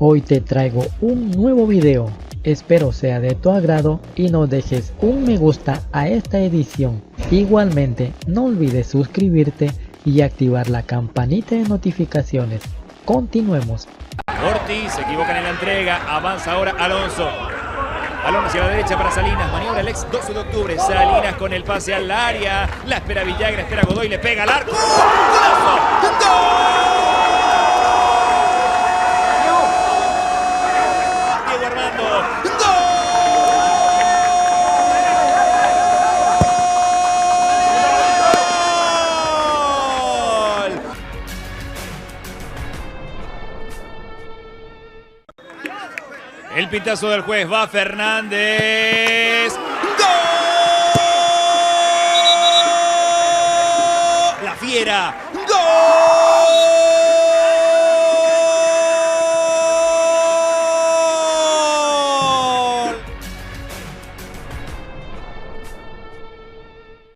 Hoy te traigo un nuevo video, espero sea de tu agrado y no dejes un me gusta a esta edición. Igualmente no olvides suscribirte y activar la campanita de notificaciones. Continuemos. Ortiz se equivoca en la entrega, avanza ahora Alonso. Balón hacia la derecha para Salinas, maniobra el ex 12 de octubre. Salinas con el pase al área, la espera Villagra, espera Godoy, le pega al arco. ¡Golazo! ¡Gol! Diego Armando. ¡Gol! El pintazo del juez, va Fernández. ¡Gol! La Fiera. ¡Gol!